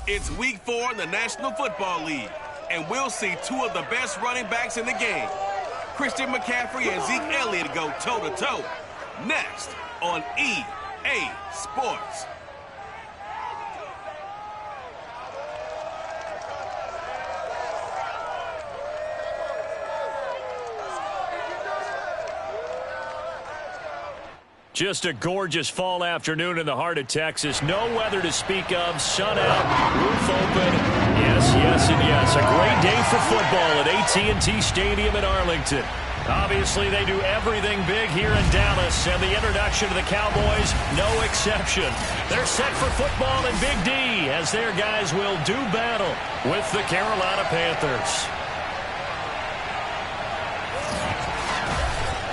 It's Week 4 in the National Football League, and we'll see two of the best running backs in the game. Christian McCaffrey and Zeke Elliott go toe-to-toe. Next on EA Sports. Just a gorgeous fall afternoon in the heart of Texas. No weather to speak of. Sun out, roof open. Yes, yes, and yes. A great day for football at AT&T Stadium in Arlington. Obviously, they do everything big here in Dallas, and the introduction to the Cowboys, no exception. They're set for football in Big D, as their guys will do battle with the Carolina Panthers.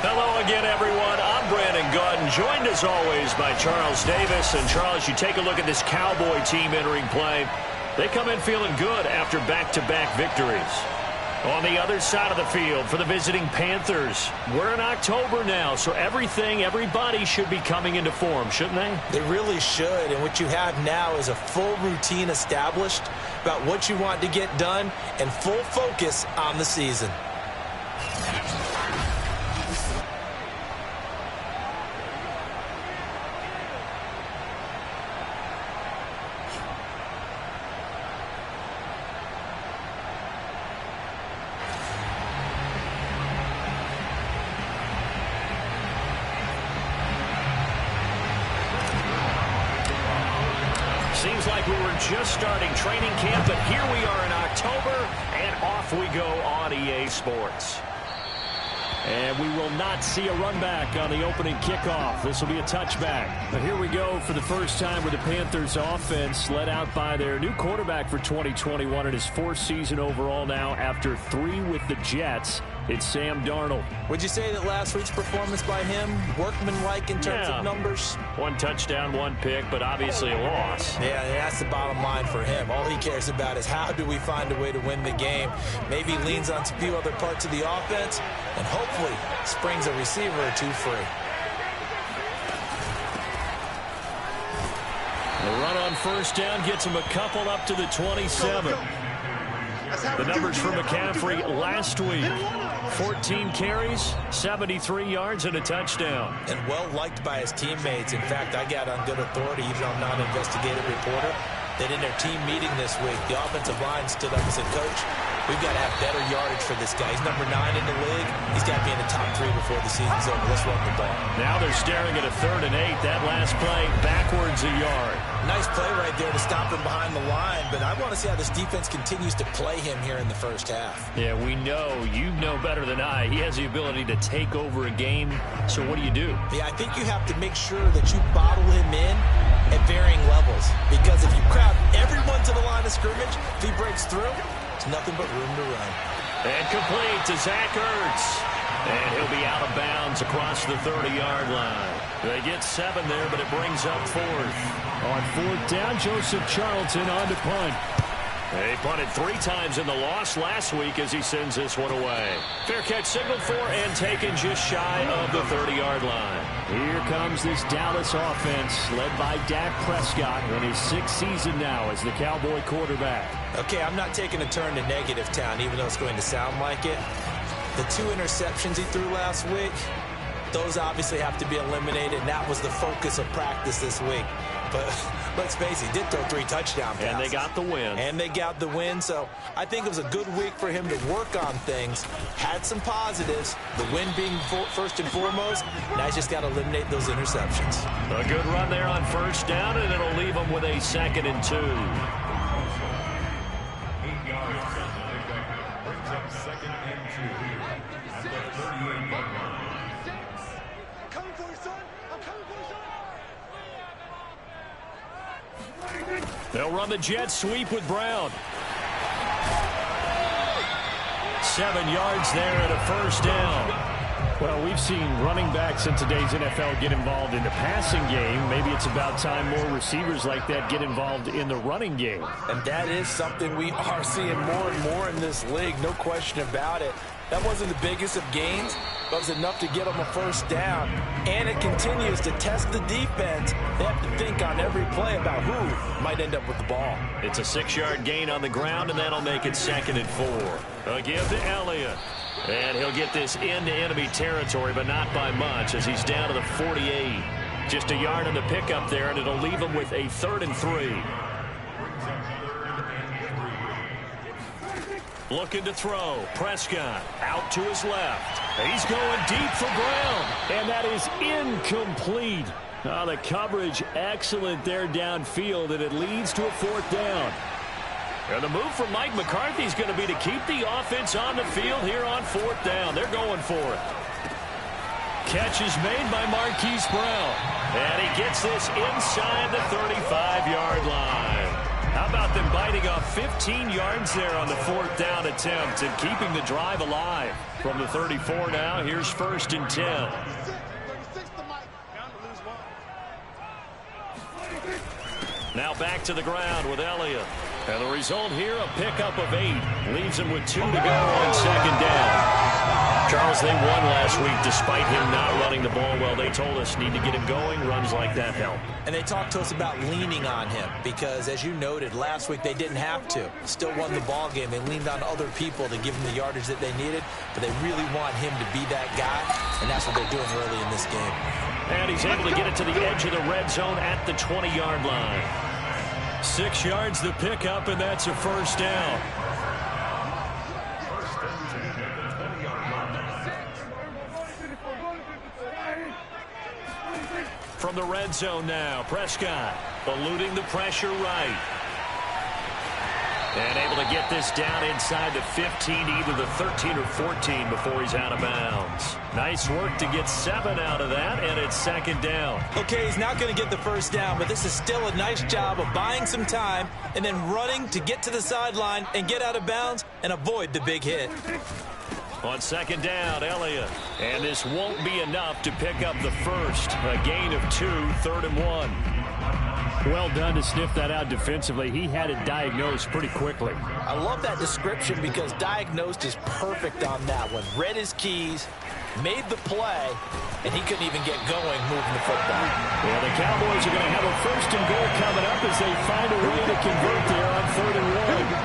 Hello again, everyone. I'm Brandon Gordon, joined as always by Charles Davis. And Charles, you take a look at this Cowboy team entering play. They come in feeling good after back-to-back victories. On the other side of the field for the visiting Panthers, we're in October now, so everybody should be coming into form, shouldn't they? They really should, and what you have now is a full routine established about what you want to get done and full focus on the season. Seems like we were just starting training camp, but here we are in October, and off we go on EA Sports. And we will not see a run back on the opening kickoff. This will be a touchback. But here we go for the first time with the Panthers offense led out by their new quarterback for 2021 in his fourth season overall now after 3 with the Jets. It's Sam Darnold. Would you say that last week's performance by him, workmanlike in terms of numbers? 1 touchdown, 1 pick, but obviously a loss. Yeah, that's the bottom line for him. All he cares about is how do we find a way to win the game. Maybe leans on a few other parts of the offense and hopefully springs a receiver or two free. The run on first down gets him a couple up to the 27. The numbers for McCaffrey last week. 14 carries, 73 yards, and a touchdown. And well-liked by his teammates. In fact, I got on good authority, even though I'm not an investigative reporter, that in their team meeting this week, the offensive line stood up and said, Coach, we've got to have better yardage for this guy. He's number 9 in the league. He's got to be in the top 3 before the season's over. Let's run the ball. Now they're staring at a 3rd and 8. That last play, backwards a yard. Nice play right there to stop him behind the line, but I want to see how this defense continues to play him here in the first half. Yeah, we know. You know better than I. He has the ability to take over a game, so what do you do? Yeah, I think you have to make sure that you bottle him in at varying levels, because if you crowd everyone to the line of scrimmage, if he breaks through, it's nothing but room to run. And complete to Zach Ertz. And he'll be out of bounds across the 30-yard line. They get 7 there, but it brings up 4th. On 4th down, Joseph Charlton on to punt. They punted 3 times in the loss last week as he sends this one away. Fair catch signaled for and taken just shy of the 30-yard line. Here comes this Dallas offense led by Dak Prescott in his 6th season now as the Cowboy quarterback. Okay, I'm not taking a turn to negative town, even though it's going to sound like it. The 2 interceptions he threw last week, those obviously have to be eliminated, and that was the focus of practice this week. But let's face it, he did throw 3 touchdown passes. And they got the win. And they got the win, so I think it was a good week for him to work on things. Had some positives, the win being first and foremost. Now he's just got to eliminate those interceptions. A good run there on first down, and it'll leave him with a 2nd and 2. They'll run the jet sweep with Brown. 7 yards there at a first down. Well, we've seen running backs in today's NFL get involved in the passing game. Maybe it's about time more receivers like that get involved in the running game. And that is something we are seeing more and more in this league, no question about it. That wasn't the biggest of gains, but it was enough to get them a first down. And it continues to test the defense. They have to think on every play about who might end up with the ball. It's a 6-yard gain on the ground, and that'll make it 2nd and 4. A give to Elliott. And he'll get this into enemy territory, but not by much, as he's down to the 48. Just a yard on the pickup there, and it'll leave him with a 3rd and 3. Looking to throw. Prescott out to his left. He's going deep for Brown. And that is incomplete. Oh, the coverage excellent there downfield, and it leads to a 4th down. And the move from Mike McCarthy is going to be to keep the offense on the field here on 4th down. They're going for it. Catch is made by Marquise Brown. And he gets this inside the 35-yard line. How about them biting off 15 yards there on the 4th down attempt and keeping the drive alive? From the 34 now, here's 1st and 10. Now back to the ground with Elliott. And the result here, a pickup of 8. Leaves him with 2 to go on 2nd down. Charles, they won last week despite him not running the ball well. They told us need to get him going. Runs like that help. And they talked to us about leaning on him because, as you noted, last week they didn't have to. Still won the ball game. They leaned on other people to give them the yardage that they needed, but they really want him to be that guy, and that's what they're doing early in this game. And he's able to get it to the edge of the red zone at the 20-yard line. 6 yards the pickup, and that's a 1st down. From the red zone now, Prescott eluding the pressure right. And able to get this down inside the 15, either the 13 or 14 before he's out of bounds. Nice work to get 7 out of that, and it's 2nd down. Okay, he's not going to get the first down, but this is still a nice job of buying some time and then running to get to the sideline and get out of bounds and avoid the big hit. On 2nd down, Elliott. And this won't be enough to pick up the first. A gain of 2, 3rd and 1. Well done to sniff that out defensively. He had it diagnosed pretty quickly. I love that description because diagnosed is perfect on that one. Read his keys, made the play, and he couldn't even get going moving the football. Yeah, the Cowboys are going to have a 1st and goal coming up as they find a way to convert there on 3rd and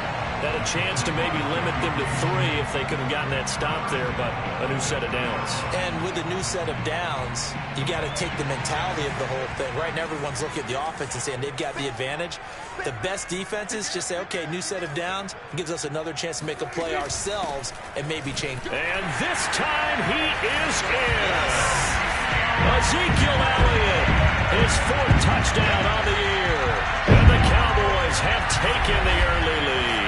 1. Had a chance to maybe limit them to 3 if they could have gotten that stop there, but a new set of downs. And with a new set of downs, you got to take the mentality of the whole thing. Right now, everyone's looking at the offense and saying they've got the advantage. The best defenses just say, okay, new set of downs. It gives us another chance to make a play ourselves and maybe change. And this time he is in. Ezekiel Elliott, his 4th touchdown on the year. And the Cowboys have taken the early lead.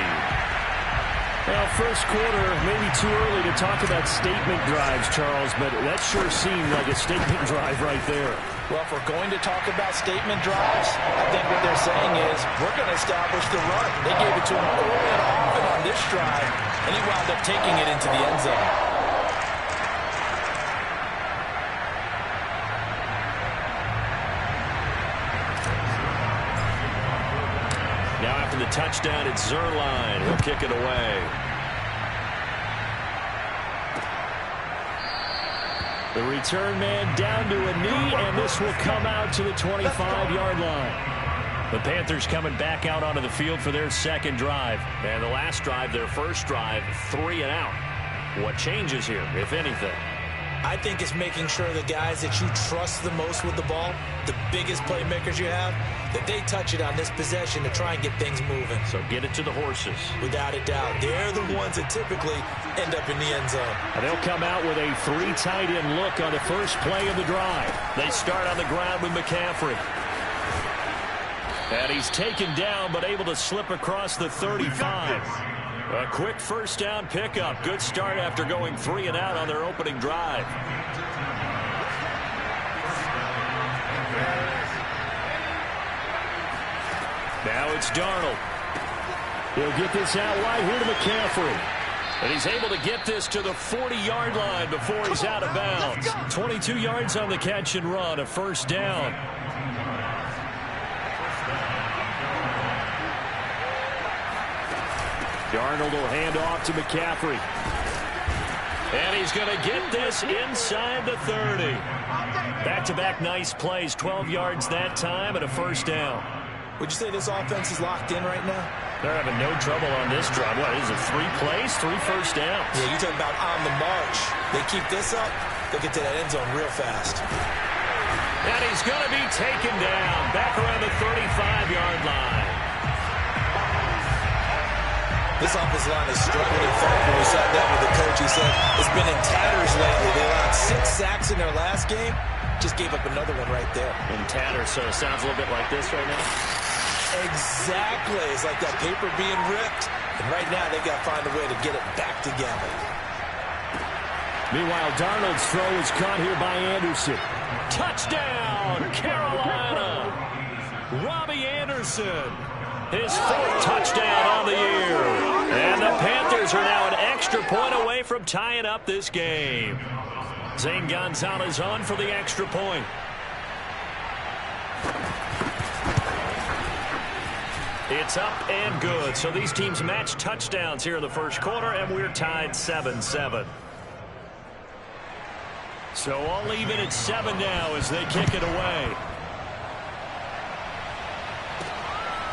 Well, first quarter, maybe too early to talk about statement drives, Charles, but that sure seemed like a statement drive right there. Well, if we're going to talk about statement drives, I think what they're saying is we're going to establish the run. They gave it to him early and often on this drive, and he wound up taking it into the end zone. Now after the touchdown, it's Zerline. He'll kick it away. The return man down to a knee, and this will come out to the 25-yard line. The Panthers coming back out onto the field for their 2nd drive. And the last drive, their 1st drive, 3 and out. What changes here, if anything? I think it's making sure the guys that you trust the most with the ball, the biggest playmakers you have, that they touch it on this possession to try and get things moving. So get it to the horses. Without a doubt. They're the ones that typically end up in the end zone. And they'll come out with a 3 tight end look on the first play of the drive. They start on the ground with McCaffrey. And he's taken down but able to slip across the 35. A quick 1st down pickup. Good start after going 3 and out on their opening drive. Now it's Darnold. He'll get this out wide here to McCaffrey. And he's able to get this to the 40-yard line before he's out of bounds. 22 yards on the catch and run, a 1st down. Darnold will hand off to McCaffrey. And he's going to get this inside the 30. Back-to-back nice plays, 12 yards that time and a first down. Would you say this offense is locked in right now? They're having no trouble on this drive. What is it, 3 plays, 3 first downs? Yeah, you talk about on the march. They keep this up, they'll get to that end zone real fast. And he's going to be taken down back around the 35-yard line. This offensive line is struggling. In fact, when we sat down with the coach, he said it's been in tatters lately. They allowed 6 sacks in their last game. Just gave up another one right there. In tatters, so it sounds a little bit like this right now. Exactly. It's like that paper being ripped. And right now, they've got to find a way to get it back together. Meanwhile, Darnold's throw is caught here by Anderson. Touchdown, Carolina. Robbie Anderson. His 4th touchdown on the year. And the Panthers are now an extra point away from tying up this game. Zane Gonzalez on for the extra point. It's up and good. So these teams match touchdowns here in the first quarter, and we're tied 7-7. So all even at 7 now as they kick it away.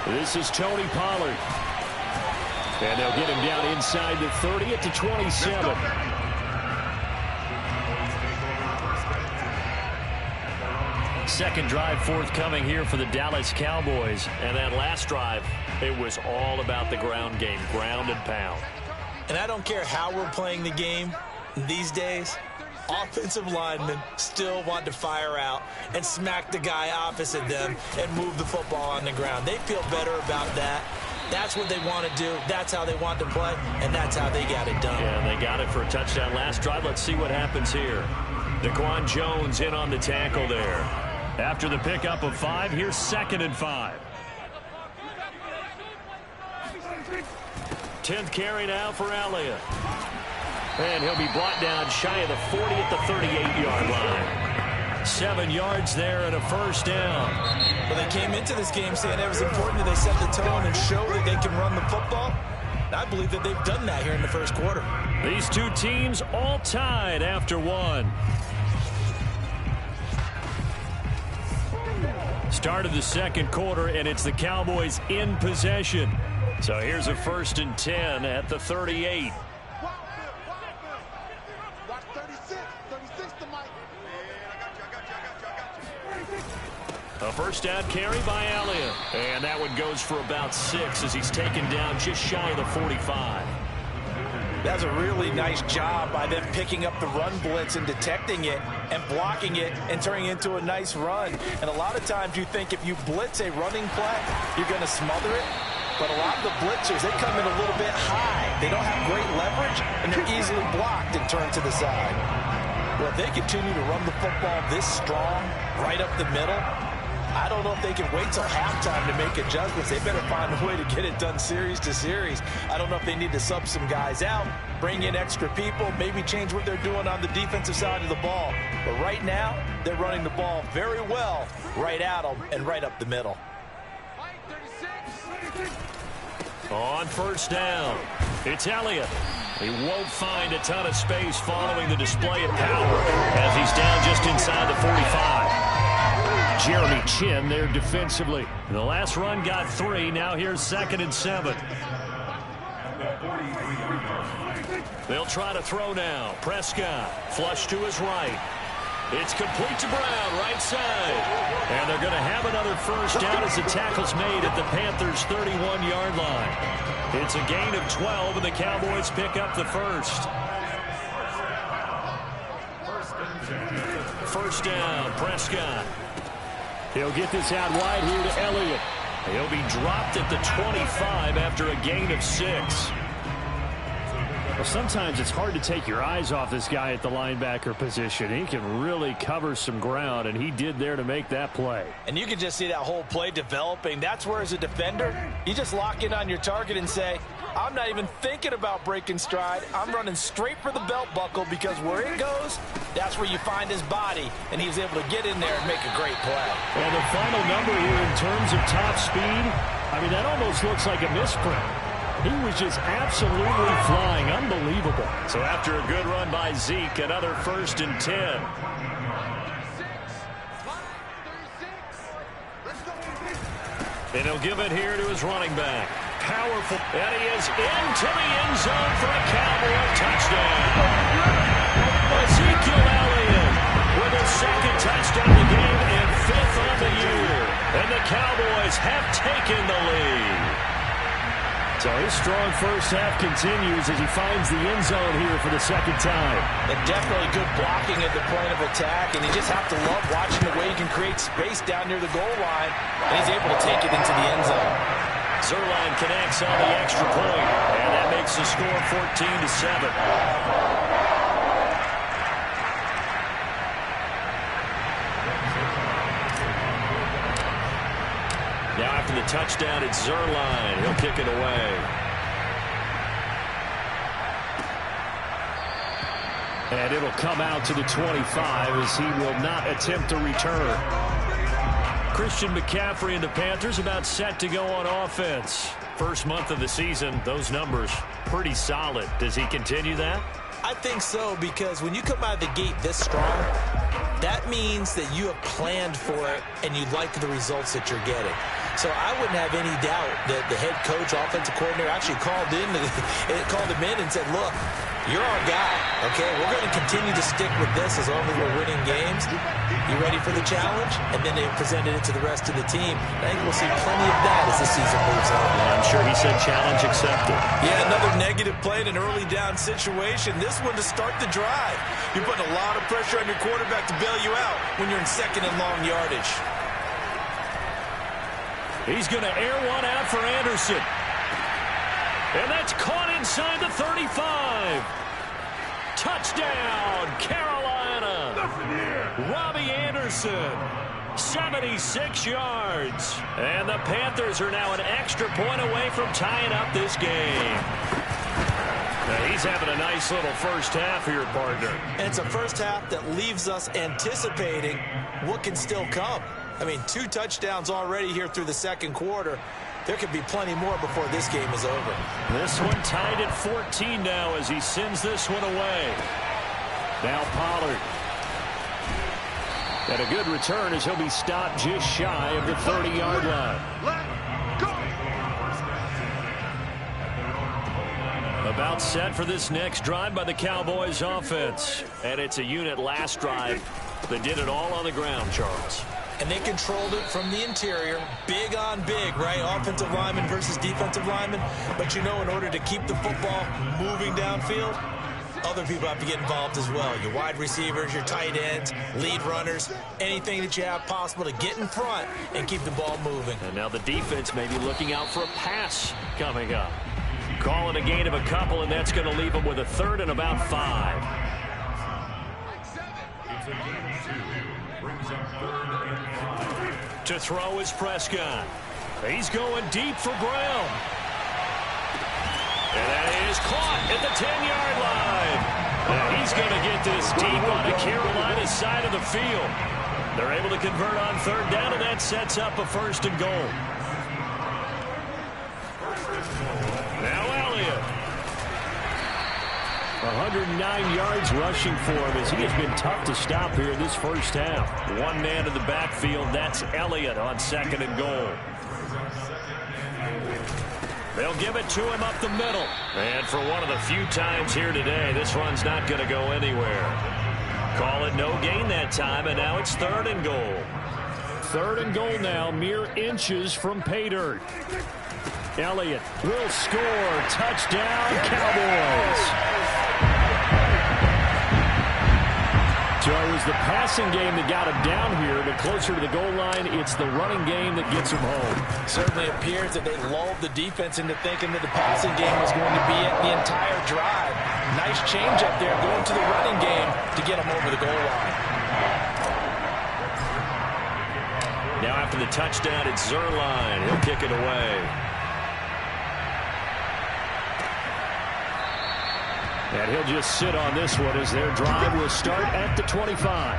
This is Tony Pollard. And they'll get him down inside the 30 at the 27. Second drive forthcoming here for the Dallas Cowboys. And that last drive, it was all about the ground game, ground and pound. And I don't care how we're playing the game these days, offensive linemen still want to fire out and smack the guy opposite them and move the football on the ground. They feel better about that. That's what they want to do. That's how they want to play, and that's how they got it done. Yeah, they got it for a touchdown last drive. Let's see what happens here. Daquan Jones in on the tackle there. After the pickup of 5, here's 2nd and 5. 10th carry now for Elliott. And he'll be brought down shy of the 40 at the 38-yard line. 7 yards there and a first down. Well, they came into this game saying it was important that they set the tone and show that they can run the football. I believe that they've done that here in the first quarter. These two teams all tied after 1. Start of the second quarter, and it's the Cowboys in possession. So here's a 1st and 10 at the 38. A first down carry by Elliott. And that one goes for about 6 as he's taken down just shy of the 45. That's a really nice job by them picking up the run blitz and detecting it and blocking it and turning it into a nice run. And a lot of times you think if you blitz a running play, you're going to smother it. But a lot of the blitzers, they come in a little bit high. They don't have great leverage, and they're easily blocked and turned to the side. Well, if they continue to run the football this strong, right up the middle, I don't know if they can wait till halftime to make adjustments. They better find a way to get it done series to series. I don't know if they need to sub some guys out, bring in extra people, maybe change what they're doing on the defensive side of the ball. But right now, they're running the ball very well right at them and right up the middle. On first down, it's Elliott. He won't find a ton of space following the display of power as he's down just inside the 45. Jeremy Chin there defensively. The last run got 3. Now here's 2nd and 7. They'll try to throw now. Prescott flush to his right. It's complete to Brown, right side. And they're going to have another first down as the tackle's made at the Panthers' 31-yard line. It's a gain of 12, and the Cowboys pick up the first. First down, Prescott. He'll get this out wide here to Elliott. He'll be dropped at the 25 after a gain of 6. Well, sometimes it's hard to take your eyes off this guy at the linebacker position. He can really cover some ground, and he did there to make that play. And you can just see that whole play developing. That's where, as a defender, you just lock in on your target and say, I'm not even thinking about breaking stride. I'm running straight for the belt buckle because where it goes, that's where you find his body. And he was able to get in there and make a great play. And the final number here in terms of top speed, I mean, that almost looks like a misprint. He was just absolutely flying. Unbelievable. So after a good run by Zeke, another 1st and 10. And he'll give it here to his running back. Powerful. And he is into the end zone for a Cowboy touchdown. Ezekiel Elliott with his 2nd touchdown of the game and 5th on the year. And the Cowboys have taken the lead. So his strong first half continues as he finds the end zone here for the 2nd time. And definitely good blocking at the point of attack, and you just have to love watching the way he can create space down near the goal line, and he's able to take it into the end zone. Zuerlein connects on the extra point, and that makes the score 14-7. Now after the touchdown, it's Zuerlein. He'll kick it away. And it'll come out to the 25 as he will not attempt to return. Christian McCaffrey and the Panthers about set to go on offense. First month of the season, those numbers pretty solid. Does he continue that? I think so, because when you come out of the gate this strong, that means that you have planned for it and you like the results that you're getting. So I wouldn't have any doubt that the head coach, offensive coordinator, actually called him in and said, look, you're our guy, okay? We're going to continue to stick with this as long as we're winning games. You ready for the challenge? And then they presented it to the rest of the team. I think we'll see plenty of that as the season moves on. I'm sure he said challenge accepted. Yeah, another negative play in an early down situation. This one to start the drive. You're putting a lot of pressure on your quarterback to bail you out when you're in 2nd and long yardage. He's going to air one out for Anderson. And that's caught inside the 35. Touchdown, Carolina. Robbie Anderson, 76 yards. And the Panthers are now an extra point away from tying up this game. Now he's having a nice little first half here, partner. And it's a first half that leaves us anticipating what can still come. I mean, 2 touchdowns already here through the 2nd quarter. There could be plenty more before this game is over. This one tied at 14 now as he sends this one away. Now Pollard. And a good return as he'll be stopped just shy of the 30-yard line. About set for this next drive by the Cowboys offense. And it's a unit last drive that did it all on the ground, Charles. And they controlled it from the interior. Big on big, right? Offensive lineman versus defensive lineman. But you know, in order to keep the football moving downfield, other people have to get involved as well. Your wide receivers, your tight ends, lead runners, anything that you have possible to get in front and keep the ball moving. And now the defense may be looking out for a pass coming up. Calling a gain of a couple, and that's going to leave them with a 3rd and about 5. It's a gain of 2. Brings up 3rd and 5. To throw is Prescott. He's going deep for Brown. And that is caught at the 10-yard line. And he's going to get this deep on the Carolina side of the field. They're able to convert on 3rd down, and that sets up a 1st and goal. Now Elliott. 109 yards rushing for him as he has been tough to stop here in this first half. One man in the backfield, that's Elliott on 2nd and goal. They'll give it to him up the middle. And for one of the few times here today, this run's not going to go anywhere. Call it no gain that time, and now it's 3rd and goal. 3rd and goal now, mere inches from pay dirt. Elliott will score. Touchdown, Cowboys. So it was the passing game that got him down here, but closer to the goal line, it's the running game that gets him home. Certainly appears that they lulled the defense into thinking that the passing game was going to be it the entire drive. Nice change up there going to the running game to get him over the goal line. Now after the touchdown, it's Zuerlein. He'll kick it away. And he'll just sit on this one as their drive will start at the 25.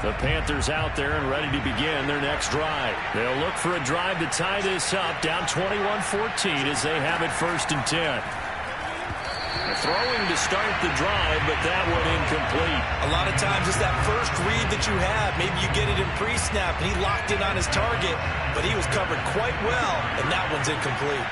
The Panthers out there and ready to begin their next drive. They'll look for a drive to tie this up, down 21-14 as they have it 1st and 10. Throwing to start the drive, but that one incomplete. A lot of times it's that first read that you have. Maybe you get it in pre-snap, and he locked in on his target, but he was covered quite well, and that one's incomplete.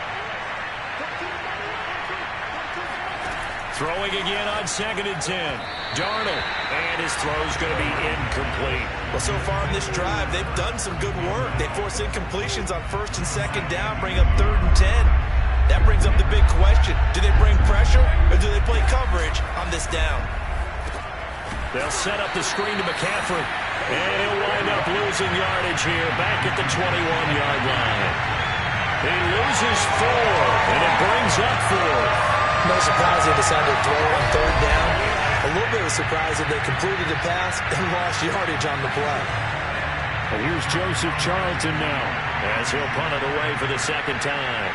Throwing again on 2nd and 10. Darnold, and his throw's going to be incomplete. Well, so far in this drive, they've done some good work. They force incompletions on 1st and 2nd down, bring up 3rd and 10. That brings up the big question. Do they bring pressure, or do they play coverage on this down? They'll set up the screen to McCaffrey, and he'll wind up losing yardage here back at the 21-yard line. He loses 4, and it brings up 4. No surprise they decided to throw on 3rd down. A little bit of a surprise that they completed the pass and lost yardage on the play. And here's Joseph Charlton now as he'll punt it away for the 2nd time.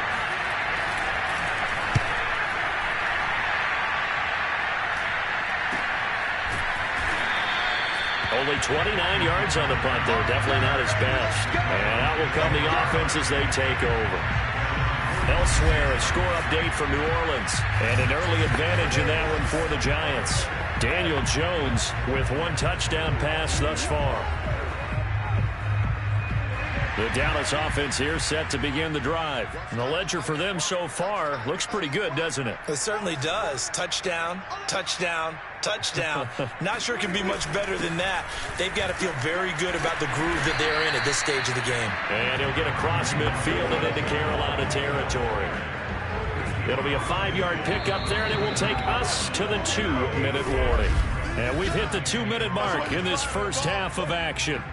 Only 29 yards on the punt there. Definitely not his best. And out will come the offense as they take over. Elsewhere, a score update from New Orleans. And an early advantage in that one for the Giants. Daniel Jones with 1 touchdown pass thus far. The Dallas offense here set to begin the drive. And the ledger for them so far looks pretty good, doesn't it? It certainly does. Touchdown, touchdown, touchdown. Not sure it can be much better than that. They've got to feel very good about the groove that they're in at this stage of the game. And he'll get across midfield and into Carolina territory. It'll be a 5-yard pickup there, and it will take us to the 2-minute warning. And we've hit the 2-minute mark in this first half of action.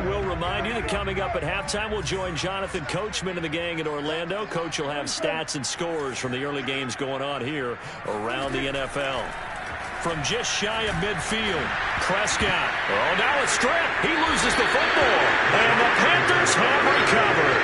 We'll remind you that coming up at halftime, we'll join Jonathan Coachman and the gang in Orlando. Coach will have stats and scores from the early games going on here around the NFL. From just shy of midfield, Prescott. Oh, now a strip. He loses the football. And the Panthers have recovered.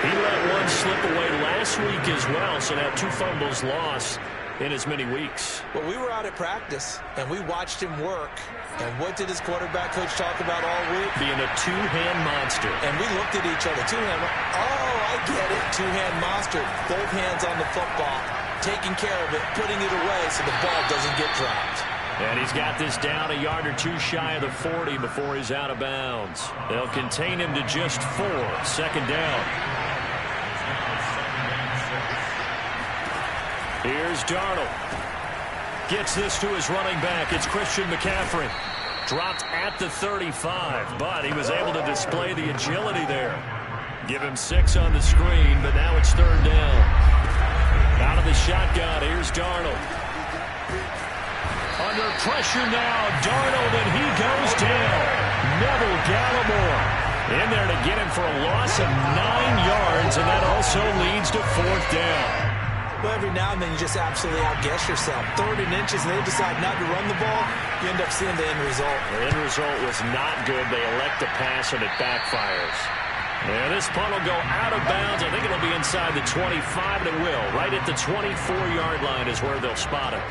He let one slip away last week as well, so now 2 fumbles lost in as many weeks. Well, we were out at practice, and we watched him work. And what did his quarterback coach talk about all week? Being a 2-hand monster. And we looked at each other. 2-hand. Oh, I get it. 2-hand monster. Both hands on the football. Taking care of it. Putting it away so the ball doesn't get dropped. And he's got this down a yard or 2 shy of the 40 before he's out of bounds. They'll contain him to just 4. 2nd down. Here's Darnold. Gets this to his running back. It's Christian McCaffrey. Dropped at the 35, but he was able to display the agility there. Give him 6 on the screen, but now it's 3rd down. Out of the shotgun, here's Darnold. Under pressure now, Darnold, and he goes down. Neville Gallimore in there to get him for a loss of 9 yards, and that also leads to 4th down. Well, every now and then you just absolutely outguess yourself. 3rd and inches, and they decide not to run the ball. You end up seeing the end result. The end result was not good. They elect to pass, and it backfires. And this punt will go out of bounds. I think it'll be inside the 25, and it will. Right at the 24-yard line is where they'll spot it.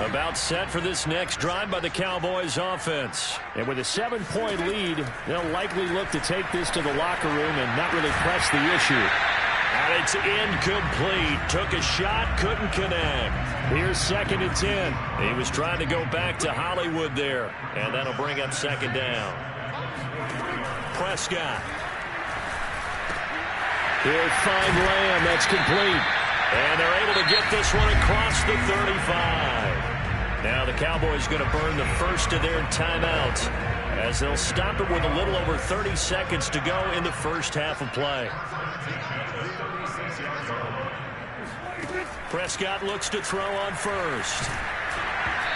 About set for this next drive by the Cowboys offense. And with a 7-point lead, they'll likely look to take this to the locker room and not really press the issue. And it's incomplete. Took a shot, couldn't connect. Here's 2nd and 10. He was trying to go back to Hollywood there. And that'll bring up 2nd down. Prescott. He'll find Lamb. That's complete. And they're able to get this one across the 35. Now the Cowboys going to burn the first of their timeouts as they'll stop it with a little over 30 seconds to go in the first half of play. Prescott looks to throw on first.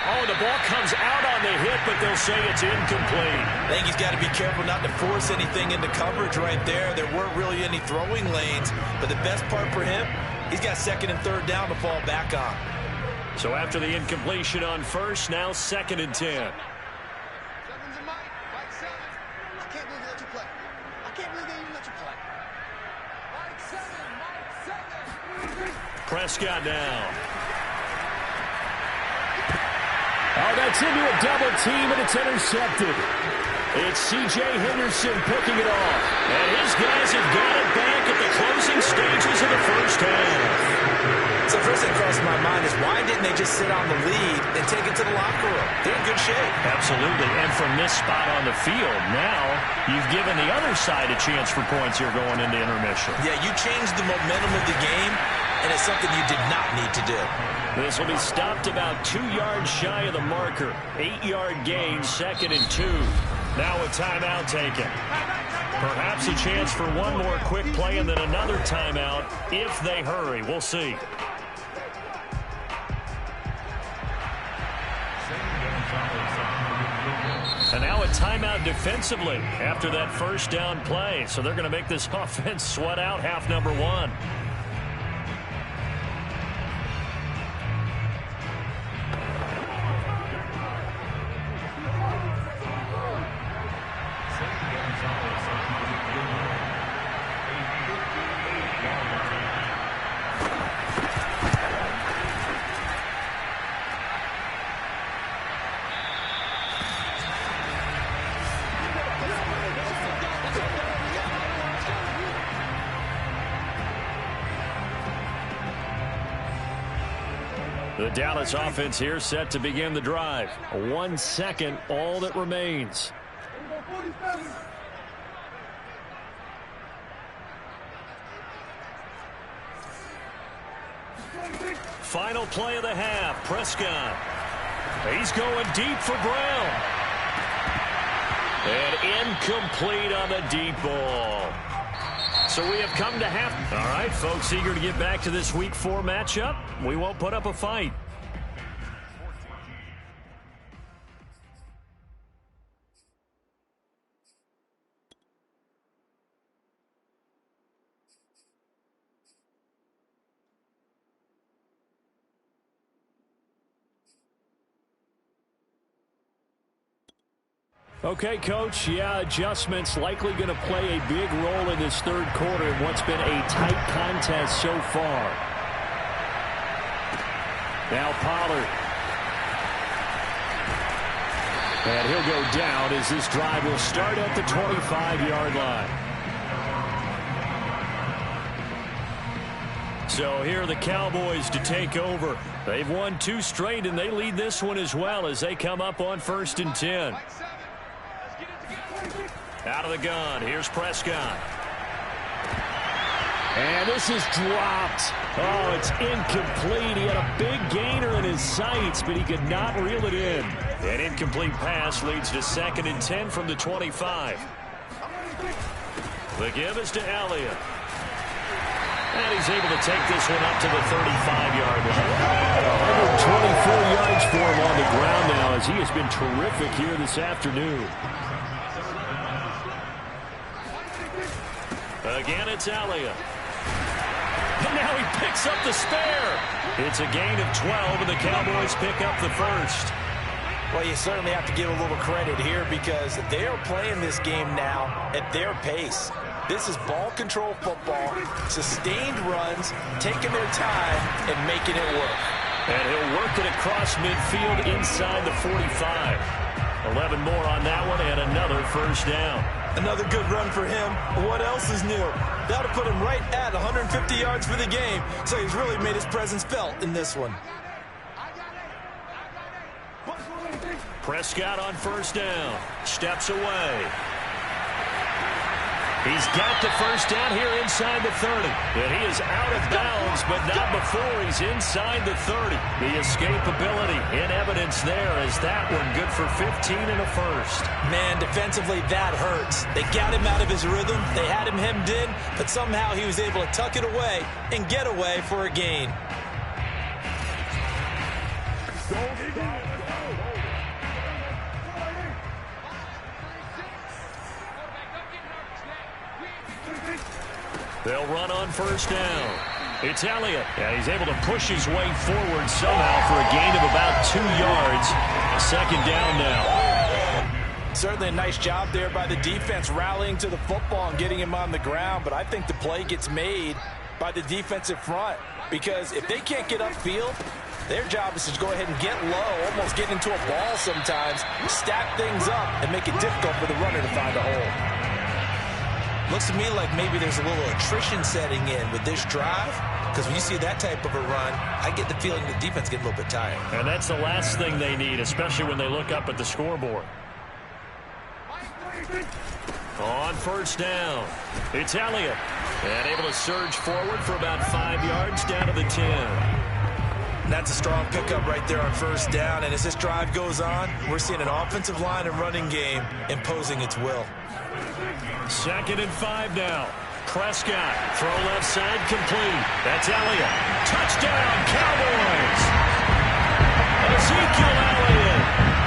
Oh, the ball comes out on the hit, but they'll say it's incomplete. I think he's got to be careful not to force anything into coverage right there. There weren't really any throwing lanes, but the best part for him, he's got 2nd and 3rd down to fall back on. So after the incompletion on first, now 2nd and 10. Prescott now. Oh, that's into a double team, and it's intercepted. It's C.J. Henderson picking it off. And his guys have got it back at the closing stages of the first half. So first thing crossed my mind is why didn't they just sit on the lead and take it to the locker room? They're in good shape. Absolutely. And from this spot on the field, now you've given the other side a chance for points here going into intermission. Yeah, you changed the momentum of the game, and it's something you did not need to do. This will be stopped about 2 yards shy of the marker. 8-yard gain, 2nd and 2. Now a timeout taken. Perhaps a chance for one more quick play and then another timeout if they hurry. We'll see. And now a timeout defensively after that first down play. So they're going to make this offense sweat out half number 1. The Dallas offense here set to begin the drive. 1 second, all that remains. Final play of the half. Prescott. He's going deep for Brown. And incomplete on the deep ball. So we have come to half. All right, folks, eager to get back to this Week 4 matchup. We won't put up a fight. Okay, Coach, yeah, adjustments likely going to play a big role in this third quarter in what's been a tight contest so far. Now Pollard. And he'll go down as this drive will start at the 25-yard line. So here are the Cowboys to take over. They've won 2 straight, and they lead this one as well as they come up on 1st and 10. Out of the gun, here's Prescott. And this is dropped. Oh, it's incomplete. He had a big gainer in his sights, but he could not reel it in. An incomplete pass leads to 2nd and 10 from the 25. The give is to Elliott. And he's able to take this one up to the 35-yard line. 124 yards for him on the ground now as he has been terrific here this afternoon. Again, it's Elliott. And now he picks up the spare. It's a gain of 12, and the Cowboys pick up the first. Well, you certainly have to give a little credit here because they are playing this game now at their pace. This is ball control football, sustained runs, taking their time, and making it work. And he'll work it across midfield inside the 45. 11 more on that one, and another first down. Another good run for him. What else is new? That'll put him right at 150 yards for the game, so he's really made his presence felt in this one. Prescott on first down. Steps away. He's got the first down here inside the 30. And he is out of bounds, but not before he's inside the 30. The escapability in evidence there as that one good for 15 and a first. Man, defensively, that hurts. They got him out of his rhythm. They had him hemmed in, but somehow he was able to tuck it away and get away for a gain. They'll run on first down. It's Elliott. Yeah, he's able to push his way forward somehow for a gain of about 2 yards. 2nd down now. Certainly a nice job there by the defense rallying to the football and getting him on the ground, but I think the play gets made by the defensive front. because if they can't get upfield, their job is to go ahead and get low, almost get into a ball sometimes, stack things up, and make it difficult for the runner to find a hole. Looks to me like maybe there's a little attrition setting in with this drive, because when you see that type of a run, I get the feeling the defense getting a little bit tired. And that's the last thing they need, especially when they look up at the scoreboard. On first down, it's Elliott. And able to surge forward for about 5 yards down to the 10. And that's a strong pickup right there on first down. And as this drive goes on, we're seeing an offensive line and running game imposing its will. 2nd and 5 now. Prescott, throw left side, complete. That's Elliott. Touchdown, Cowboys! Ezekiel Elliott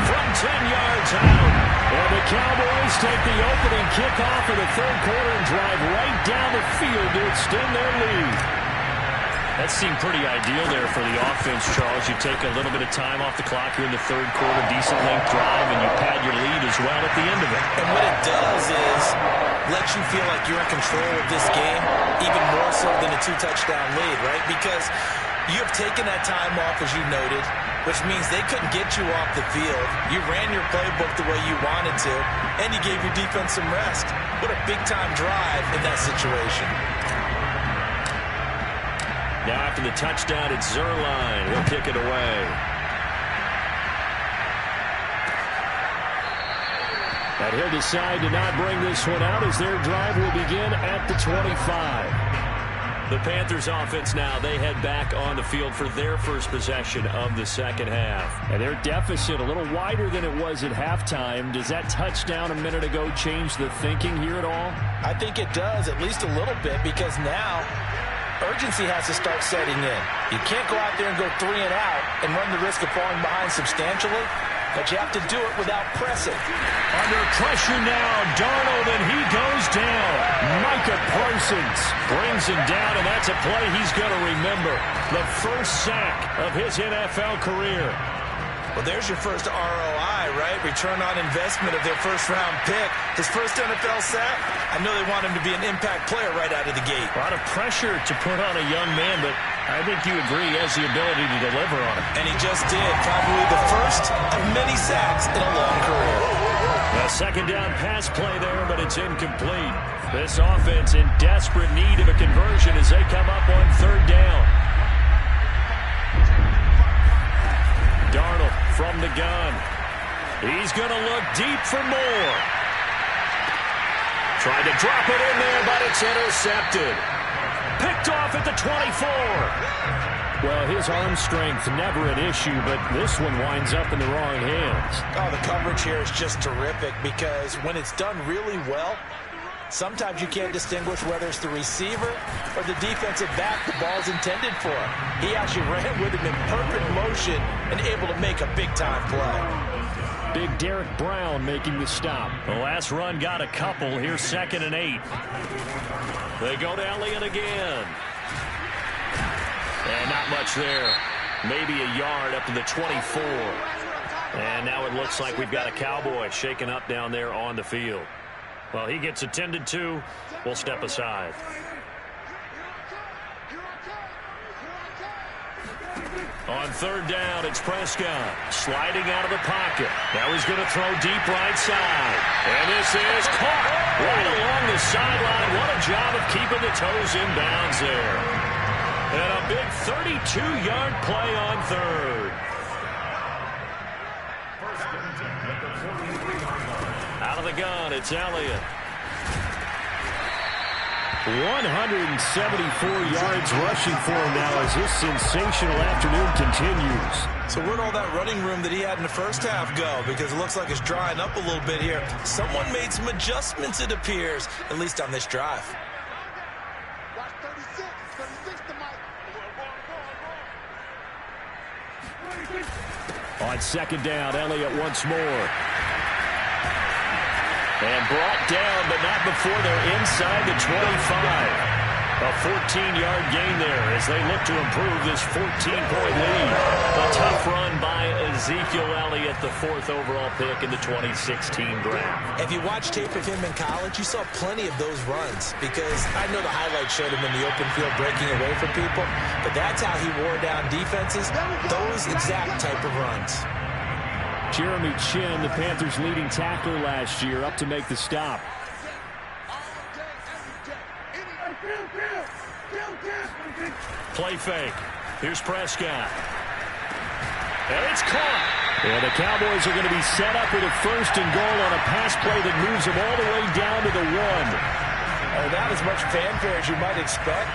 from 10 yards out. And the Cowboys take the opening kickoff of the third quarter and drive right down the field to extend their lead. That seemed pretty ideal there for the offense, Charles. You take a little bit of time off the clock here in the third quarter, decent length drive, and you pad your lead as well at the end of it. And what it does is let you feel like you're in control of this game, even more so than a 2-touchdown lead, right? Because you have taken that time off, as you noted, which means they couldn't get you off the field. You ran your playbook the way you wanted to, and you gave your defense some rest. What a big-time drive in that situation. Now after the touchdown, it's Zerline. He'll kick it away. And he'll decide to not bring this one out as their drive will begin at the 25. The Panthers offense now, they head back on the field for their first possession of the second half. And their deficit a little wider than it was at halftime. Does that touchdown a minute ago change the thinking here at all? I think it does, at least a little bit, because now urgency has to start setting in. You can't go out there and go 3 and out and run the risk of falling behind substantially, but you have to do it without pressing. Under pressure now, Darnold, and he goes down. Micah Parsons brings him down, and that's a play he's going to remember. The first sack of his NFL career. Well, there's your first ROI, right? Return on investment of their first-round pick. His first NFL sack, I know they want him to be an impact player right out of the gate. A lot of pressure to put on a young man, but I think you agree he has the ability to deliver on it. And he just did. Probably the first of many sacks in a long career. A second down pass play there, but it's incomplete. This offense in desperate need of a conversion as they come up on third down. Darnold from the gun. He's going to look deep for more. Tried to drop it in there, but it's intercepted. Picked off at the 24. Well, his arm strength never an issue, but this one winds up in the wrong hands. Oh, the coverage here is just terrific because when it's done really well, sometimes you can't distinguish whether it's the receiver or the defensive back the ball's intended for. He actually ran with him in perfect motion and able to make a big-time play. Big Derek Brown making the stop. The last run got a couple. Here's 2nd and 8. They go to Elliott again. And not much there. Maybe a yard up to the 24. And now it looks like we've got a Cowboy shaken up down there on the field. Well, he gets attended to. We'll step aside. On third down, it's Prescott sliding out of the pocket. Now he's going to throw deep right side. And this is caught right along the sideline. What a job of keeping the toes in bounds there. And a big 32-yard play on third. Out of the gun, it's Elliott. 174 yards rushing for him now as this sensational afternoon continues. So where'd all that running room that he had in the first half go? Because it looks like it's drying up a little bit here. Someone made some adjustments, it appears, at least on this drive. On second down, Elliott once more. And brought down, but not before they're inside the 25. A 14-yard gain there as they look to improve this 14-point lead. A tough run by Ezekiel Elliott, the 4th overall pick in the 2016 draft. If you watch tape of him in college, you saw plenty of those runs because I know the highlights showed him in the open field breaking away from people, but that's how he wore down defenses, those exact type of runs. Jeremy Chin, the Panthers' leading tackler last year, up to make the stop. Play fake. Here's Prescott. And it's caught. And the Cowboys are going to be set up with a 1st and goal on a pass play that moves them all the way down to the 1. Not as much fanfare as you might expect.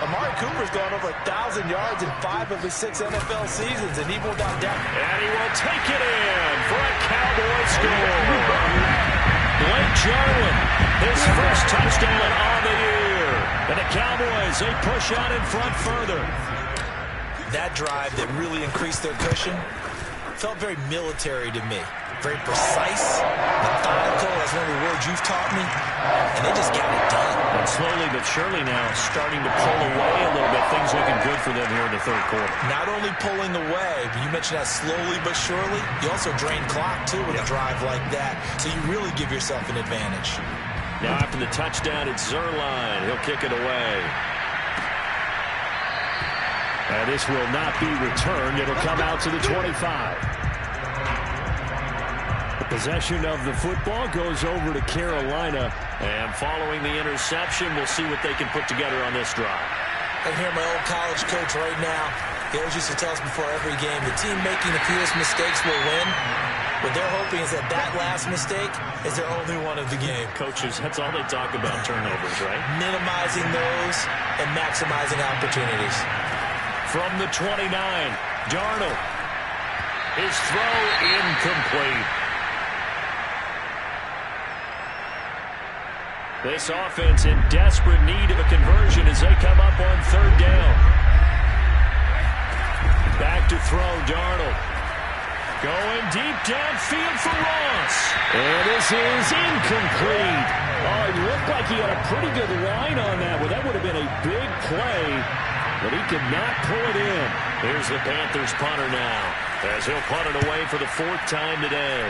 Amari Cooper's gone over 1,000 yards in 5 of his 6 NFL seasons, and he will not doubt. And he will take it in for a Cowboy score. Blake Jarwin, his first touchdown on the year. And the Cowboys, they push out in front further. That drive that really increased their cushion felt very military to me. Very precise, methodical, that's one of the words you've taught me, and they just got it done. And slowly but surely now starting to pull away a little bit. Things looking good for them here in the 3rd quarter. Not only pulling away, but you mentioned that slowly but surely, you also drain clock too with a drive like that, so you really give yourself an advantage. Now after the touchdown, it's Zuerlein. He'll kick it away. And this will not be returned. It'll come out to the 25. Possession of the football goes over to Carolina. And following the interception, we'll see what they can put together on this drive. I hear my old college coach right now. He always used to tell us before every game, the team making the fewest mistakes will win. What they're hoping is that last mistake is their only one of the game. Coaches, that's all they talk about, turnovers, right? Minimizing those and maximizing opportunities. From the 29, Darnold. His throw incomplete. This offense in desperate need of a conversion as they come up on 3rd down. Back to throw, Darnold. Going deep downfield for Ross. And this is incomplete. Oh, it looked like he had a pretty good line on that. Well, that would have been a big play, but he could not pull it in. Here's the Panthers punter now, as he'll punt it away for the 4th time today.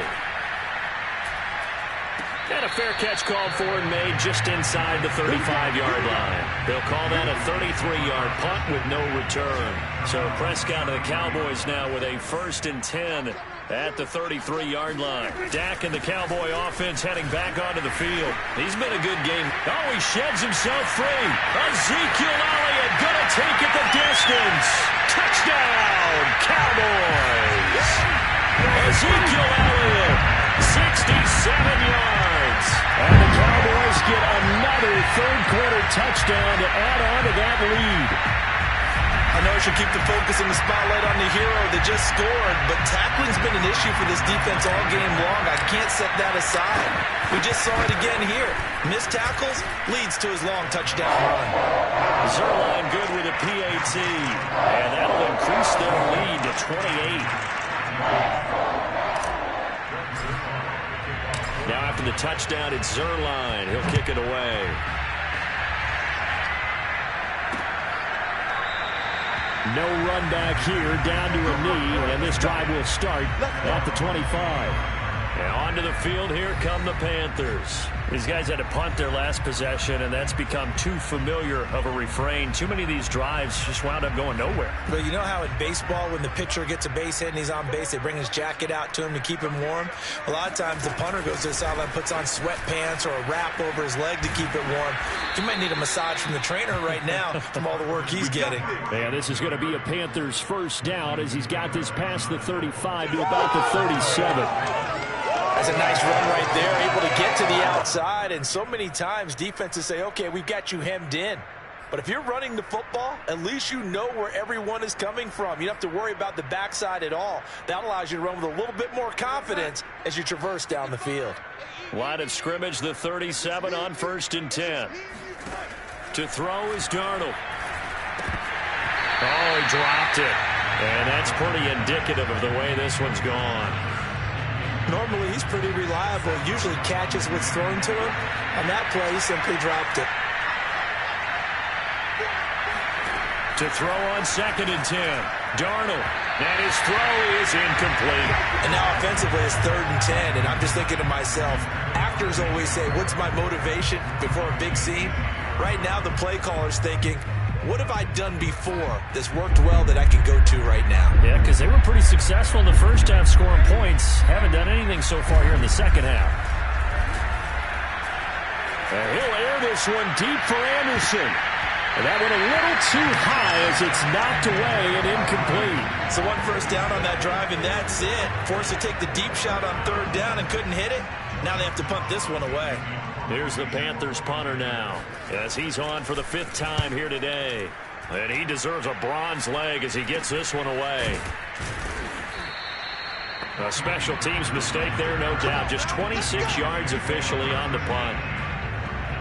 And a fair catch called for and made just inside the 35-yard line. They'll call that a 33-yard punt with no return. So Prescott and the Cowboys now with a 1st and 10 at the 33-yard line. Dak and the Cowboy offense heading back onto the field. He's been a good game. Oh, he sheds himself free. Ezekiel Elliott gonna take it the distance. Touchdown, Cowboys! Ezekiel Elliott, 67 yards. And the Cowboys get another 3rd quarter touchdown to add on to that lead. I know I should keep the focus and the spotlight on the hero that just scored, but tackling's been an issue for this defense all game long. I can't set that aside. We just saw it again here. Missed tackles leads to his long touchdown run. Zuerlein good with a PAT, and that'll increase their lead to 28. Now after the touchdown, it's Zuerlein. He'll kick it away. No run back here, down to a knee, and this drive will start at the 25. And onto the field, here come the Panthers. These guys had to punt their last possession, and that's become too familiar of a refrain. Too many of these drives just wound up going nowhere. But you know how in baseball, when the pitcher gets a base hit and he's on base, they bring his jacket out to him to keep him warm? A lot of times the punter goes to the sideline, puts on sweatpants or a wrap over his leg to keep it warm. You might need a massage from the trainer right now from all the work he's getting. And this is going to be a Panthers 1st down as he's got this past the 35 to about the 37. That's a nice run right there, able to get to the outside. And so many times defenses say, okay, we've got you hemmed in. But if you're running the football, at least you know where everyone is coming from. You don't have to worry about the backside at all. That allows you to run with a little bit more confidence as you traverse down the field. Line of scrimmage, the 37 on 1st and 10. To throw is Darnold. Oh, he dropped it. And that's pretty indicative of the way this one's gone. Normally, he's pretty reliable. Usually catches what's thrown to him. On that play, he simply dropped it. To throw on 2nd and 10. Darnold. And his throw is incomplete. And now offensively it's 3rd and 10. And I'm just thinking to myself, actors always say, what's my motivation before a big scene? Right now the play caller's thinking, what have I done before that's worked well that I can go to right now? Yeah, because they were pretty successful in the first half scoring points. Haven't done anything so far here in the second half. And he'll air this one deep for Anderson. And that went a little too high as it's knocked away and incomplete. So 1 first down on that drive, and that's it. Forced to take the deep shot on 3rd down and couldn't hit it. Now they have to punt this one away. Here's the Panthers punter now, as he's on for the 5th time here today. And he deserves a bronze leg as he gets this one away. A special teams mistake there, no doubt. Just 26 yards officially on the punt.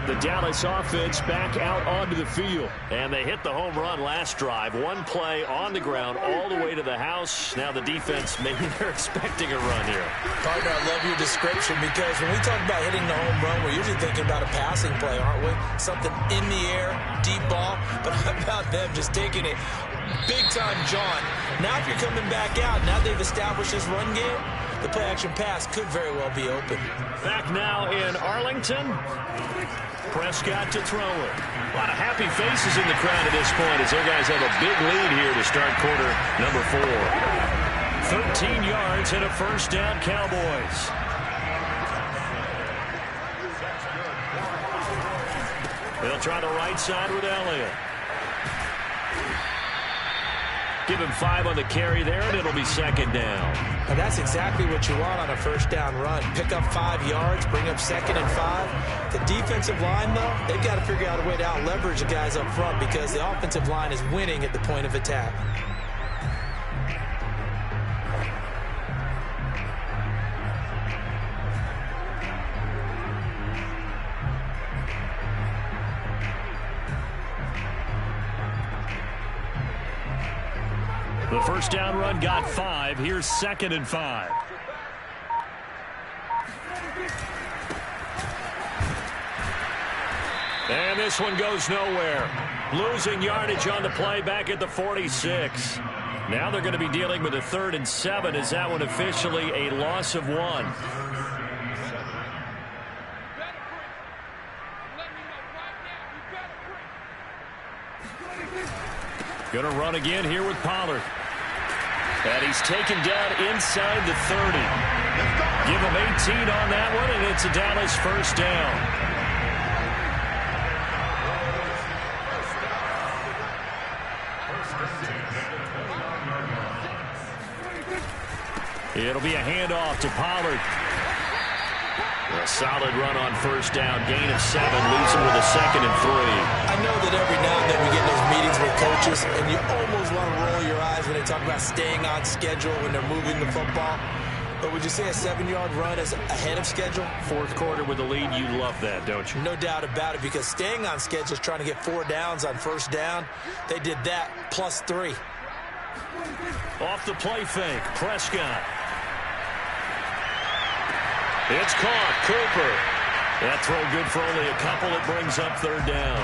The Dallas offense back out onto the field. And they hit the home run last drive. 1 play on the ground all the way to the house. Now the defense, maybe they're expecting a run here. Partner, I love your description because when we talk about hitting the home run, we're usually thinking about a passing play, aren't we? Something in the air, deep ball. But how about them just taking it big-time jaunt? Now if you're coming back out, now they've established this run game, the play-action pass could very well be open. Back now in Arlington. Prescott to throw it. A lot of happy faces in the crowd at this point as their guys have a big lead here to start quarter number 4. 13 yards and a first down, Cowboys. They'll try the right side with Elliott. Give him 5 on the carry there, and it'll be 2nd down. And that's exactly what you want on a first down run. Pick up 5 yards, bring up 2nd and 5. The defensive line, though, they've got to figure out a way to out-leverage the guys up front because the offensive line is winning at the point of attack. The first down run got 5. Here's 2nd and 5. And this one goes nowhere. Losing yardage on the play back at the 46. Now they're going to be dealing with a 3rd and 7. Is that one officially a loss of 1? Going to run again here with Pollard. And he's taken down inside the 30. Give him 18 on that one, and it's a Dallas first down. It'll be a handoff to Pollard. A solid run on first down. Gain of 7. Leaves him with a 2nd and 3. I know that every now and then we get in those meetings with coaches, and you almost want to roll your eyes when they talk about staying on schedule when they're moving the football. But would you say a 7-yard run is ahead of schedule? 4th quarter with the lead. You love that, don't you? No doubt about it, because staying on schedule is trying to get 4 downs on first down. They did that plus 3. Off the play fake. Prescott. It's caught. Cooper. That throw good for only a couple. It brings up 3rd down.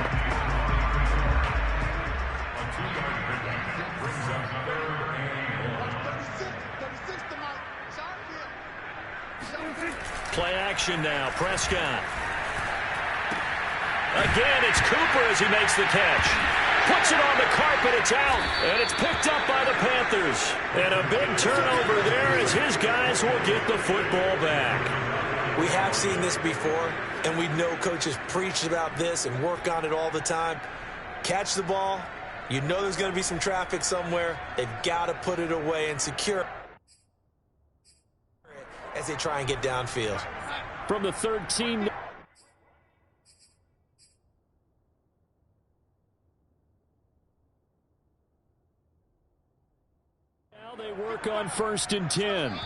Play action now. Prescott. Again, it's Cooper as he makes the catch. Puts it on the carpet. It's out. And it's picked up by the Panthers. And a big turnover there as his guys will get the football back. We have seen this before, and we know coaches preach about this and work on it all the time. Catch the ball. You know there's going to be some traffic somewhere. They've got to put it away and secure it as they try and get downfield. From the 13. Now they work on 1st and 10.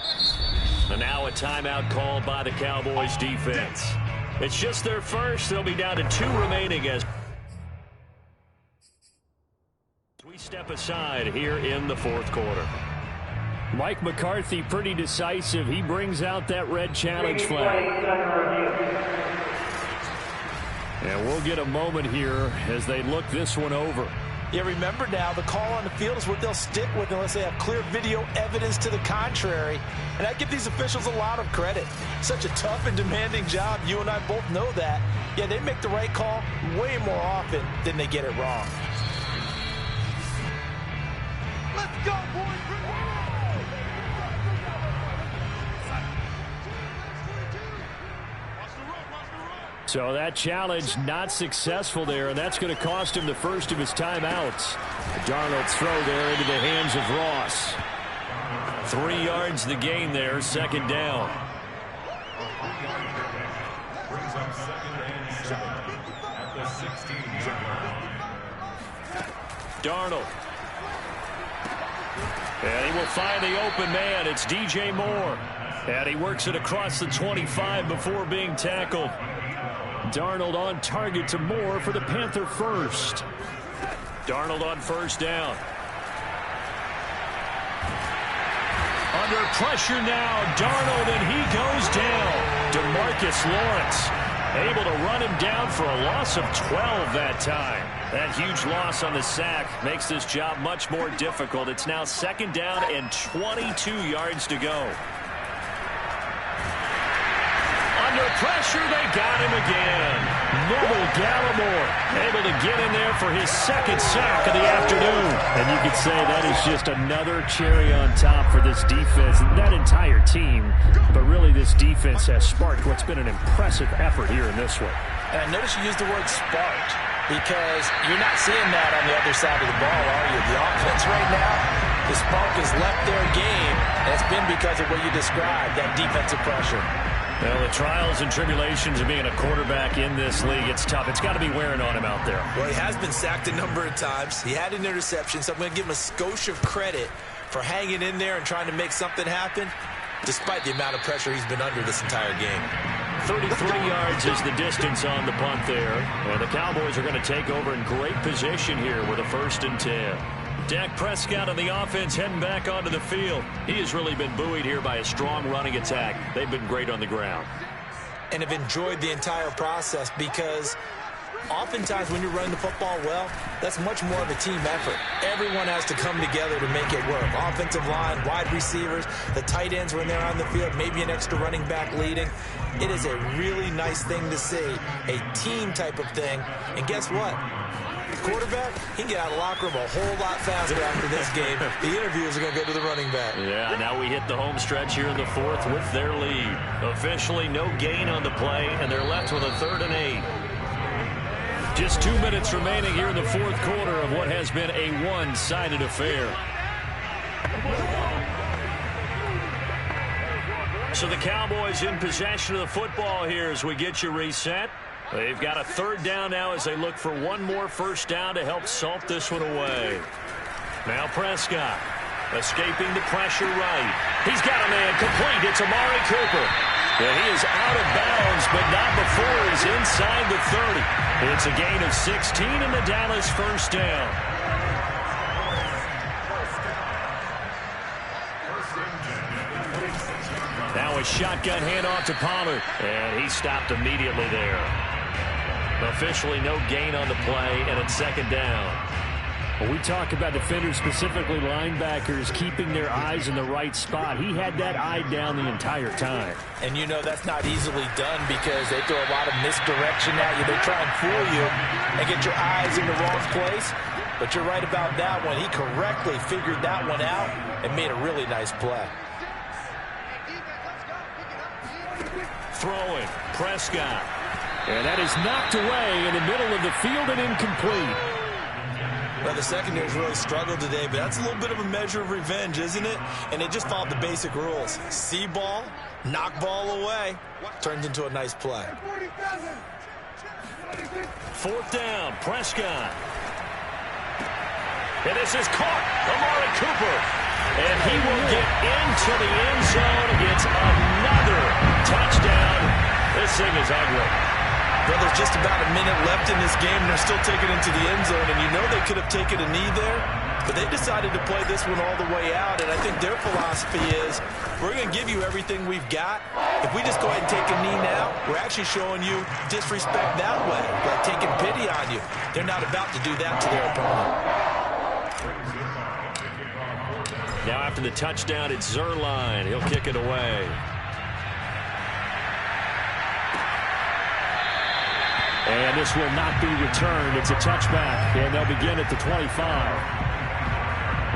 And now a timeout called by the Cowboys defense. It's just their first. They'll be down to 2 remaining as we step aside here in the 4th quarter. Mike McCarthy pretty decisive. He brings out that red challenge flag. And we'll get a moment here as they look this one over. Yeah, remember now, the call on the field is what they'll stick with unless they have clear video evidence to the contrary. And I give these officials a lot of credit. Such a tough and demanding job. You and I both know that. Yeah, they make the right call way more often than they get it wrong. Let's go, boys! So that challenge not successful there, and that's going to cost him the first of his timeouts. Darnold's throw there into the hands of Ross. 3 yards the gain there, second down. Brings up 2nd and 7 at the 16-yard line. Darnold. And he will find the open man. It's DJ Moore. And he works it across the 25 before being tackled. Darnold on target to Moore for the Panther first. Darnold on first down. Under pressure now, Darnold, and he goes down. DeMarcus Lawrence able to run him down for a loss of 12 that time. That huge loss on the sack makes this job much more difficult. It's now 2nd down and 22 yards to go. Under pressure, they got him again. Neville Gallimore able to get in there for his 2nd sack of the afternoon. And you could say that is just another cherry on top for this defense and that entire team. But really, this defense has sparked what's been an impressive effort here in this one. And I notice you used the word sparked because you're not seeing that on the other side of the ball, are you? The offense right now, the spark has left their game, and it's been because of what you described, that defensive pressure. Well, the trials and tribulations of being a quarterback in this league, it's tough. It's got to be wearing on him out there. Well, he has been sacked a number of times. He had an interception, so I'm going to give him a skosh of credit for hanging in there and trying to make something happen, despite the amount of pressure he's been under this entire game. 33 yards is the distance on the punt there. And the Cowboys are going to take over in great position here with a 1st and 10. Dak Prescott on the offense heading back onto the field. He has really been buoyed here by a strong running attack. They've been great on the ground. And have enjoyed the entire process because oftentimes when you're running the football well, that's much more of a team effort. Everyone has to come together to make it work. Offensive line, wide receivers, the tight ends when they're on the field, maybe an extra running back leading. It is a really nice thing to see, a team type of thing. And guess what? Quarterback, he can get out of the locker room a whole lot faster after this game. The interviews are going to go to the running back. Yeah, now we hit the home stretch here in the 4th with their lead. Officially no gain on the play, and they're left with a 3rd and 8. Just 2 minutes remaining here in the 4th quarter of what has been a one-sided affair. So the Cowboys in possession of the football here as we get you reset. They've got a 3rd down now as they look for one more 1st down to help salt this one away. Now Prescott escaping the pressure right. He's got a man complete. It's Amari Cooper. And he is out of bounds, but not before he's inside the 30. It's a gain of 16 in the Dallas 1st down. Now a shotgun handoff to Pollard. And he stopped immediately there. Officially no gain on the play, and it's 2nd down. When we talk about defenders, specifically linebackers, keeping their eyes in the right spot, he had that eye down the entire time. And you know that's not easily done because they throw a lot of misdirection at you. They try and fool you and get your eyes in the wrong place. But you're right about that one. He correctly figured that one out and made a really nice play. Throwing, Prescott. And that is knocked away in the middle of the field and incomplete. Well, the secondary's really struggled today, but that's a little bit of a measure of revenge, isn't it? And they just followed the basic rules. See ball, knock ball away. Turns into a nice play. 4th down, Prescott. And this is caught. Amari Cooper. And he will get into the end zone. It's another touchdown. This thing is ugly. Well, there's just about a minute left in this game, and they're still taking it into the end zone. And you know they could have taken a knee there, but they decided to play this one all the way out. And I think their philosophy is, we're going to give you everything we've got. If we just go ahead and take a knee now, we're actually showing you disrespect that way, like taking pity on you. They're not about to do that to their opponent. Now after the touchdown, it's Zerline. He'll kick it away. And this will not be returned. It's a touchback, and they'll begin at the 25.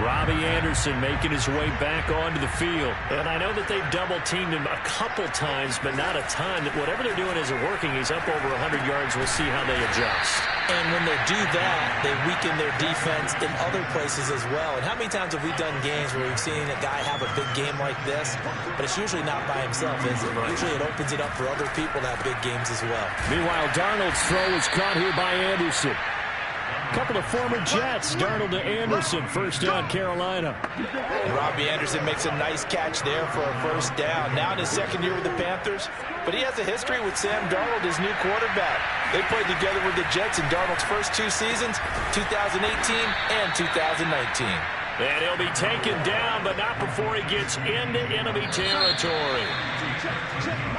Robbie Anderson making his way back onto the field. And I know that they've double-teamed him a couple times, but not a ton. Whatever they're doing isn't working. He's up over 100 yards. We'll see how they adjust. And when they do that, they weaken their defense in other places as well. And how many times have we done games where we've seen a guy have a big game like this, but it's usually not by himself, is it? Usually it opens it up for other people to have big games as well. Meanwhile, Darnold's throw is caught here by Anderson. Couple of former Jets. Darnold to Anderson. First down, Carolina. And Robbie Anderson makes a nice catch there for a first down. Now in his second year with the Panthers, but he has a history with Sam Darnold, his new quarterback. They played together with the Jets in Darnold's first 2 seasons, 2018 and 2019. And he'll be taken down, but not before he gets into enemy territory.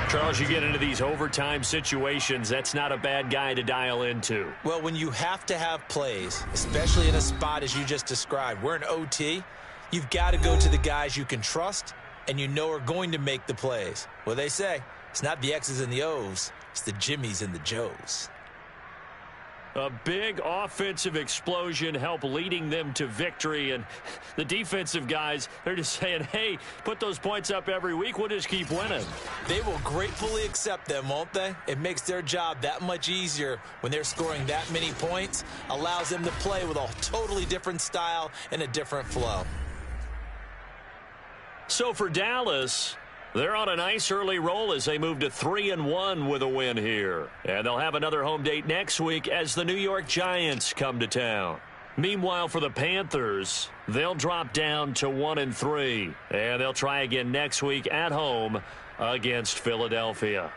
Charles, you get into these overtime situations, that's not a bad guy to dial into. Well, when you have to have plays, especially in a spot as you just described, we're in OT, you've got to go to the guys you can trust and you know are going to make the plays. Well, they say it's not the X's and the O's, it's the Jimmies and the Joes. A big offensive explosion helped leading them to victory. And the defensive guys, they're just saying, hey, put those points up every week. We'll just keep winning. They will gratefully accept them, won't they? It makes their job that much easier when they're scoring that many points. Allows them to play with a totally different style and a different flow. So for Dallas, they're on a nice early roll as they move to 3-1 with a win here. And they'll have another home date next week as the New York Giants come to town. Meanwhile, for the Panthers, they'll drop down to 1-3. And they'll try again next week at home against Philadelphia.